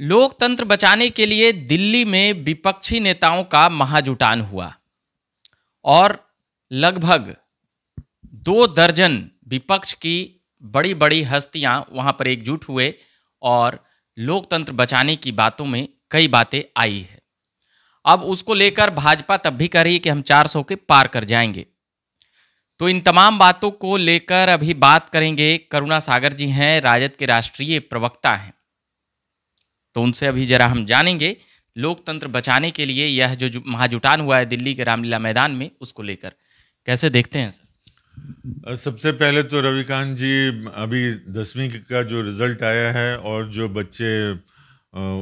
लोकतंत्र बचाने के लिए दिल्ली में विपक्षी नेताओं का महाजुटान हुआ और लगभग 2 दर्जन विपक्ष की बड़ी बड़ी हस्तियां वहां पर एकजुट हुए और लोकतंत्र बचाने की बातों में कई बातें आई है। अब उसको लेकर भाजपा तब भी कह रही है कि हम 400 के पार कर जाएंगे। तो इन तमाम बातों को लेकर अभी बात करेंगे। करुणा सागर जी हैं, राजद के राष्ट्रीय प्रवक्ता हैं, तो उनसे अभी जरा हम जानेंगे लोकतंत्र बचाने के लिए यह जो महाजुटान हुआ है दिल्ली के रामलीला मैदान में, उसको लेकर कैसे देखते हैं सर? सबसे पहले तो रविकांत जी, अभी 10वीं का जो रिजल्ट आया है और जो बच्चे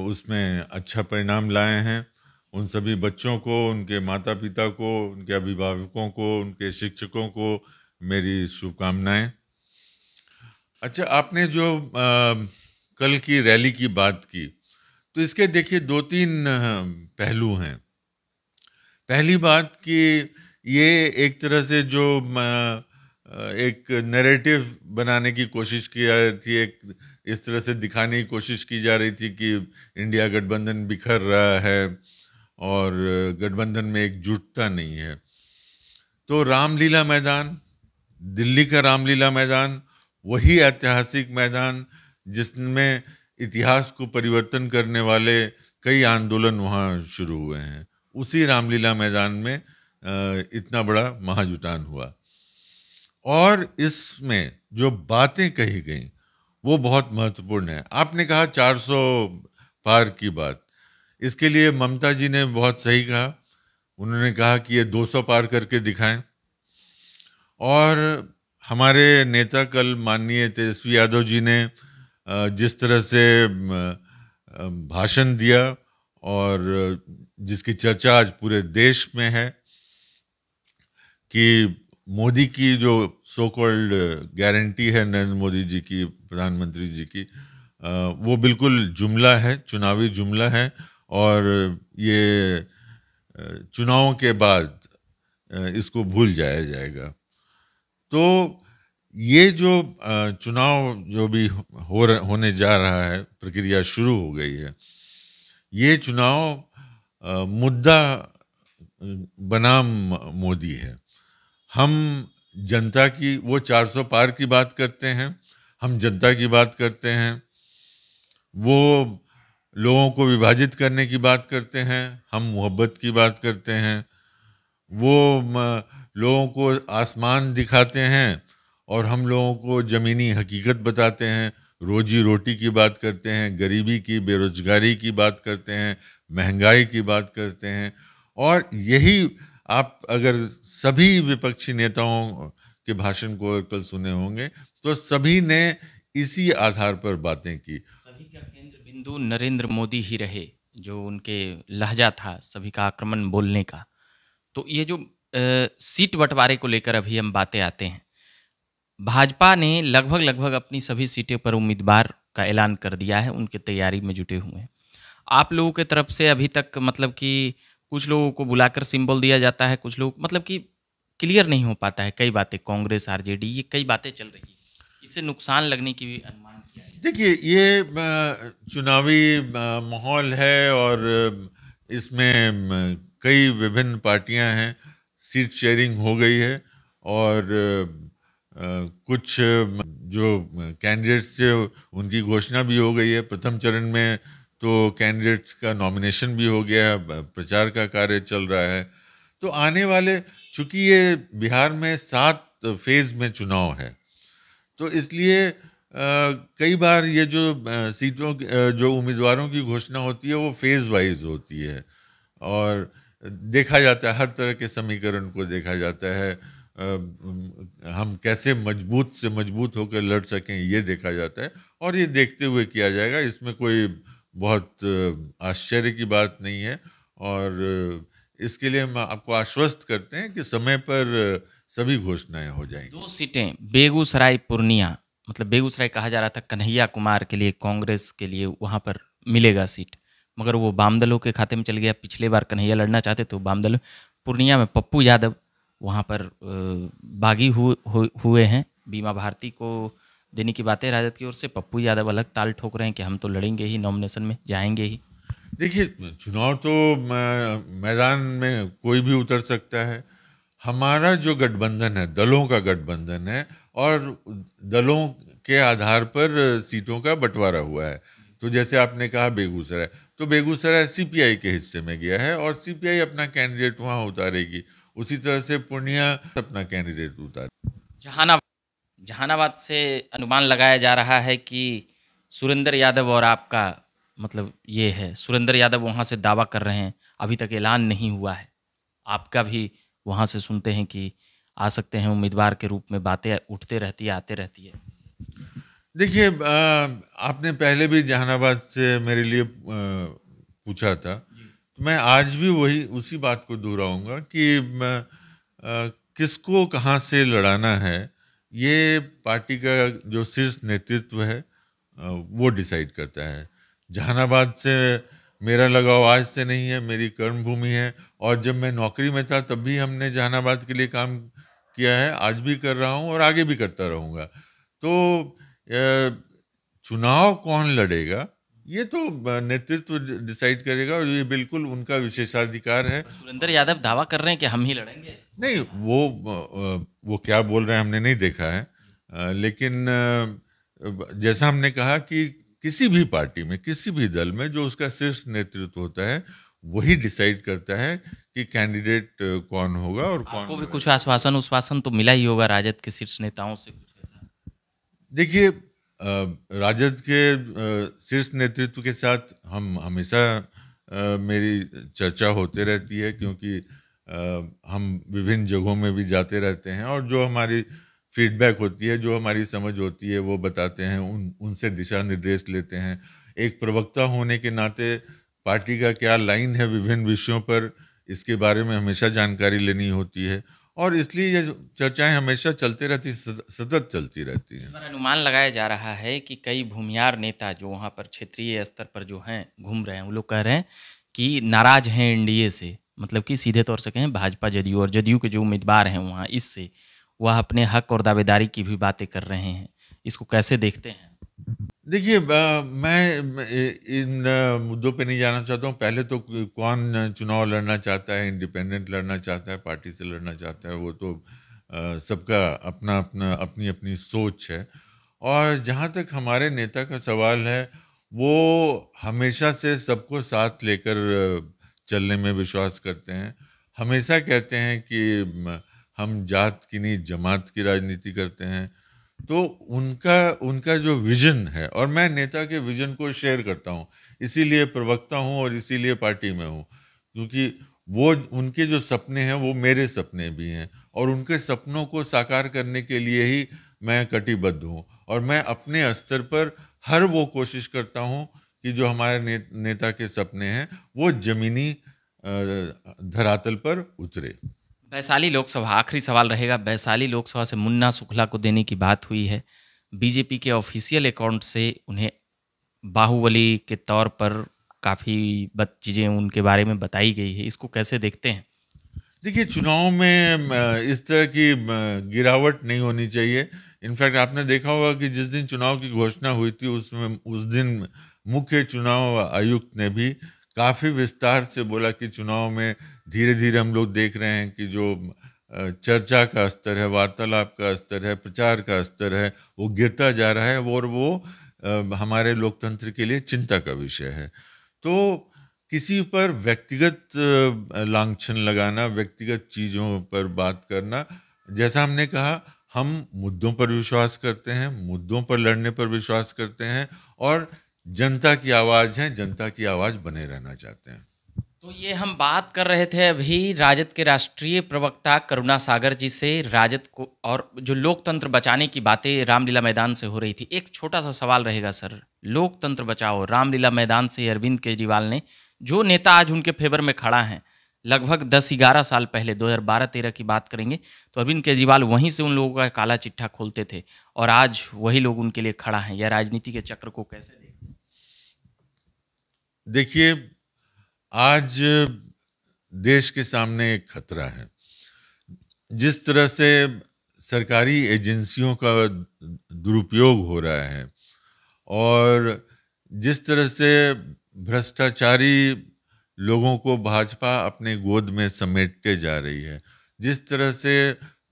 उसमें अच्छा परिणाम लाए हैं, उन सभी बच्चों को, उनके माता पिता को, उनके अभिभावकों को, उनके शिक्षकों को मेरी शुभकामनाएं। अच्छा, आपने जो कल की रैली की बात की, तो इसके देखिए 2-3 पहलू हैं। पहली बात कि ये एक तरह से जो एक नैरेटिव बनाने की कोशिश की जा रही थी, एक इस तरह से दिखाने की कोशिश की जा रही थी कि इंडिया गठबंधन बिखर रहा है और गठबंधन में एकजुटता नहीं है। तो रामलीला मैदान, दिल्ली का रामलीला मैदान, वही ऐतिहासिक मैदान जिसमें इतिहास को परिवर्तन करने वाले कई आंदोलन वहाँ शुरू हुए हैं, उसी रामलीला मैदान में इतना बड़ा महाजुटान हुआ। और इसमें जो बातें कही गई वो बहुत महत्वपूर्ण है। आपने कहा 400 पार की बात, इसके लिए ममता जी ने बहुत सही कहा। उन्होंने कहा कि ये 200 पार करके दिखाएं। और हमारे नेता कल माननीय तेजस्वी यादव जी ने जिस तरह से भाषण दिया और जिसकी चर्चा आज पूरे देश में है कि मोदी की जो सो कॉल्ड गारंटी है नरेंद्र मोदी जी की, प्रधानमंत्री जी की, वो बिल्कुल जुमला है, चुनावी जुमला है। और ये चुनावों के बाद इसको भूल जाया जाएगा। तो ये जो चुनाव जो भी होने जा रहा है, प्रक्रिया शुरू हो गई है, ये चुनाव मुद्दा बनाम मोदी है। हम जनता की, वो 400 पार की बात करते हैं, हम जनता की बात करते हैं, वो लोगों को विभाजित करने की बात करते हैं, हम मोहब्बत की बात करते हैं, वो लोगों को आसमान दिखाते हैं और हम लोगों को ज़मीनी हकीकत बताते हैं, रोजी रोटी की बात करते हैं, गरीबी की, बेरोजगारी की बात करते हैं, महंगाई की बात करते हैं। और यही आप अगर सभी विपक्षी नेताओं के भाषण को कल सुने होंगे तो सभी ने इसी आधार पर बातें की। सभी का केंद्र बिंदु नरेंद्र मोदी ही रहे, जो उनके लहजा था सभी का आक्रमण बोलने का। तो ये जो सीट बंटवारे को लेकर अभी हम बातें आते हैं, भाजपा ने लगभग अपनी सभी सीटों पर उम्मीदवार का ऐलान कर दिया है, उनके तैयारी में जुटे हुए हैं। आप लोगों के तरफ से अभी तक मतलब कि कुछ लोगों को बुलाकर सिंबल दिया जाता है, कुछ लोग मतलब कि क्लियर नहीं हो पाता है, कई बातें कांग्रेस आरजेडी ये कई बातें चल रही है, इससे नुकसान लगने की भी अनुमान किया है। देखिए, ये चुनावी माहौल है और इसमें कई विभिन्न पार्टियां हैं, सीट शेयरिंग हो गई है और कुछ जो कैंडिडेट्स थे उनकी घोषणा भी हो गई है। प्रथम चरण में तो कैंडिडेट्स का नॉमिनेशन भी हो गया है, प्रचार का कार्य चल रहा है। तो आने वाले, चूंकि ये बिहार में 7 फेज में चुनाव है, तो इसलिए कई बार ये जो सीटों जो उम्मीदवारों की घोषणा होती है वो फेज वाइज होती है और देखा जाता है, हर तरह के समीकरण को देखा जाता है, हम कैसे मजबूत से मजबूत होकर लड़ सकें ये देखा जाता है और ये देखते हुए किया जाएगा। इसमें कोई बहुत आश्चर्य की बात नहीं है और इसके लिए हम आपको आश्वस्त करते हैं कि समय पर सभी घोषणाएं हो जाएंगी। 2 सीटें बेगूसराय पूर्णिया, मतलब बेगूसराय कहा जा रहा था कन्हैया कुमार के लिए, कांग्रेस के लिए वहाँ पर मिलेगा सीट, मगर वो वाम दलों के खाते में चल गया। पिछले बार कन्हैया लड़ना चाहते तो वाम दल। पूर्णिया में पप्पू यादव वहाँ पर बागी हुए हैं, बीमा भारती को देने की बातें राजद की ओर से। पप्पू यादव अलग ताल ठोक रहे हैं कि हम तो लड़ेंगे ही, नॉमिनेशन में जाएंगे ही। देखिए, चुनाव तो मैदान में कोई भी उतर सकता है। हमारा जो गठबंधन है, दलों का गठबंधन है, और दलों के आधार पर सीटों का बंटवारा हुआ है। तो जैसे आपने कहा बेगूसराय, तो बेगूसराय सीपीआई के हिस्से में गया है और सीपीआई अपना कैंडिडेट वहां उतारेगी। उसी तरह से पूर्णिया अपना कैंडिडेट उतारेगी। जहानाबाद जहानाबाद से अनुमान लगाया जा रहा है कि सुरेंद्र यादव और आपका मतलब ये है, सुरेंद्र यादव वहाँ से दावा कर रहे हैं, अभी तक ऐलान नहीं हुआ है। आपका भी वहाँ से सुनते हैं कि आ सकते हैं उम्मीदवार के रूप में, बातें उठते रहती है, आते रहती है। देखिए, आपने पहले भी जहानाबाद से मेरे लिए पूछा था, तो मैं आज भी उसी बात को दोहराऊंगा कि किसको कहाँ से लड़ाना है, ये पार्टी का जो शीर्ष नेतृत्व है वो डिसाइड करता है। जहानाबाद से मेरा लगाव आज से नहीं है, मेरी कर्म भूमि है, और जब मैं नौकरी में था तब भी हमने जहानाबाद के लिए काम किया है, आज भी कर रहा हूँ और आगे भी करता रहूँगा। तो चुनाव कौन लड़ेगा ये तो नेतृत्व डिसाइड करेगा, और ये बिल्कुल उनका विशेषाधिकार है। सुरेंद्र यादव दावा कर रहे हैं कि हम ही लड़ेंगे। नहीं, वो क्या बोल रहे हैं हमने नहीं देखा है, लेकिन जैसा हमने कहा कि किसी भी पार्टी में, किसी भी दल में जो उसका शीर्ष नेतृत्व होता है वही डिसाइड करता है कि कैंडिडेट कौन होगा और कौन। आपको भी कुछ आश्वासन उश्वासन तो मिला ही होगा राजद के शीर्ष नेताओं से, कुछ ऐसा? देखिए, राजद के शीर्ष नेतृत्व के साथ हम हमेशा मेरी चर्चा होते रहती है, क्योंकि हम विभिन्न जगहों में भी जाते रहते हैं, और जो हमारी फीडबैक होती है, जो हमारी समझ होती है, वो बताते हैं, उनसे दिशा निर्देश लेते हैं। एक प्रवक्ता होने के नाते पार्टी का क्या लाइन है विभिन्न विषयों पर, इसके बारे में हमेशा जानकारी लेनी होती है, और इसलिए ये चर्चाएं हमेशा चलते रहती, सतत चलती रहती हैं। इस बार अनुमान लगाया जा रहा है कि कई भूमियार नेता जो वहाँ पर क्षेत्रीय स्तर पर जो हैं घूम रहे हैं, वो लोग कह रहे हैं कि नाराज हैं एनडीए से, मतलब कि सीधे तौर से कहें भाजपा जदयू, और जदयू के जो उम्मीदवार हैं वहाँ, इससे वह अपने हक और दावेदारी की भी बातें कर रहे हैं। इसको कैसे देखते हैं? देखिए, मैं इन मुद्दों पे नहीं जाना चाहता हूँ। पहले तो कौन चुनाव लड़ना चाहता है, इंडिपेंडेंट लड़ना चाहता है, पार्टी से लड़ना चाहता है, वो तो सबका अपना अपना अपनी अपनी सोच है। और जहाँ तक हमारे नेता का सवाल है, वो हमेशा से सबको साथ लेकर चलने में विश्वास करते हैं। हमेशा कहते हैं कि हम जात की नहीं जमात की राजनीति करते हैं। तो उनका उनका जो विजन है, और मैं नेता के विजन को शेयर करता हूँ, इसीलिए प्रवक्ता हूँ और इसीलिए पार्टी में हूँ, क्योंकि वो उनके जो सपने हैं वो मेरे सपने भी हैं, और उनके सपनों को साकार करने के लिए ही मैं कटिबद्ध हूँ। और मैं अपने स्तर पर हर वो कोशिश करता हूँ कि जो हमारे नेता के सपने हैं वो जमीनी धरातल पर उतरे। वैशाली लोकसभा, आखिरी सवाल रहेगा। वैशाली लोकसभा से मुन्ना शुक्ला को देने की बात हुई है। बीजेपी के ऑफिशियल अकाउंट से उन्हें बाहुबली के तौर पर काफ़ी चीज़ें उनके बारे में बताई गई है। इसको कैसे देखते हैं? देखिए, चुनाव में इस तरह की गिरावट नहीं होनी चाहिए। इनफैक्ट आपने देखा होगा कि जिस दिन चुनाव की घोषणा हुई थी, उस दिन मुख्य चुनाव आयुक्त ने भी काफ़ी विस्तार से बोला कि चुनाव में धीरे धीरे हम लोग देख रहे हैं कि जो चर्चा का स्तर है, वार्तालाप का स्तर है, प्रचार का स्तर है, वो गिरता जा रहा है, और वो हमारे लोकतंत्र के लिए चिंता का विषय है। तो किसी पर व्यक्तिगत लांछन लगाना, व्यक्तिगत चीज़ों पर बात करना, जैसा हमने कहा, हम मुद्दों पर विश्वास करते हैं, मुद्दों पर लड़ने पर विश्वास करते हैं, और जनता की आवाज़ है, जनता की आवाज़ बने रहना चाहते हैं। तो ये हम बात कर रहे थे अभी राजद के राष्ट्रीय प्रवक्ता करुणा सागर जी से, राजद को और जो लोकतंत्र बचाने की बातें रामलीला मैदान से हो रही थी। एक छोटा सा सवाल रहेगा सर, लोकतंत्र बचाओ, रामलीला मैदान से अरविंद केजरीवाल ने, जो नेता आज उनके फेवर में खड़ा है, लगभग 10-11 साल पहले 2012-13 की बात करेंगे तो अरविंद केजरीवाल वहीं से उन लोगों का काला चिट्ठा खोलते थे, और आज वही लोग उनके लिए खड़ा हैं। यह राजनीति के चक्र को कैसे देखते हैं? देखिए, आज देश के सामने एक खतरा है। जिस तरह से सरकारी एजेंसियों का दुरुपयोग हो रहा है और जिस तरह से भ्रष्टाचारी लोगों को भाजपा अपने गोद में समेटते जा रही है, जिस तरह से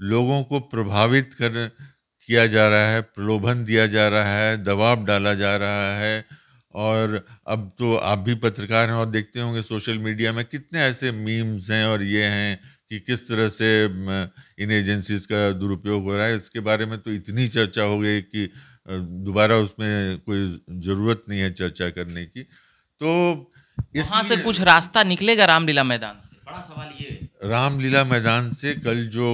लोगों को प्रभावित किया जा रहा है, प्रलोभन दिया जा रहा है, दबाव डाला जा रहा है। और अब तो आप भी पत्रकार हैं और देखते होंगे सोशल मीडिया में कितने ऐसे मीम्स हैं और ये हैं कि किस तरह से इन एजेंसीज का दुरुपयोग हो रहा है। इसके बारे में तो इतनी चर्चा हो गई कि दोबारा उसमें कोई ज़रूरत नहीं है चर्चा करने की। तो वहाँ से कुछ रास्ता निकलेगा रामलीला मैदान से? बड़ा सवाल ये है। रामलीला मैदान से कल जो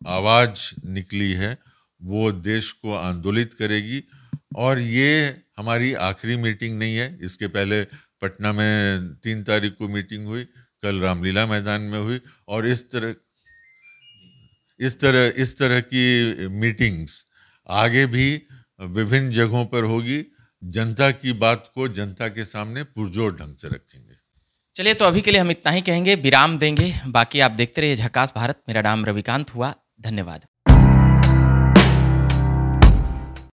आवाज़ निकली है वो देश को आंदोलित करेगी और ये हमारी आखिरी मीटिंग नहीं है। इसके पहले पटना में 3 तारीख को मीटिंग हुई, कल रामलीला मैदान में हुई और इस तरह की मीटिंग्स आगे भी विभिन्न जगहों पर होगी। जनता की बात को जनता के सामने पुरजोर ढंग से रखेंगे। चलिए, तो अभी के लिए हम इतना ही कहेंगे, विराम देंगे। बाकी आप देखते रहिए झकास भारत। मेरा नाम रविकांत हुआ। धन्यवाद।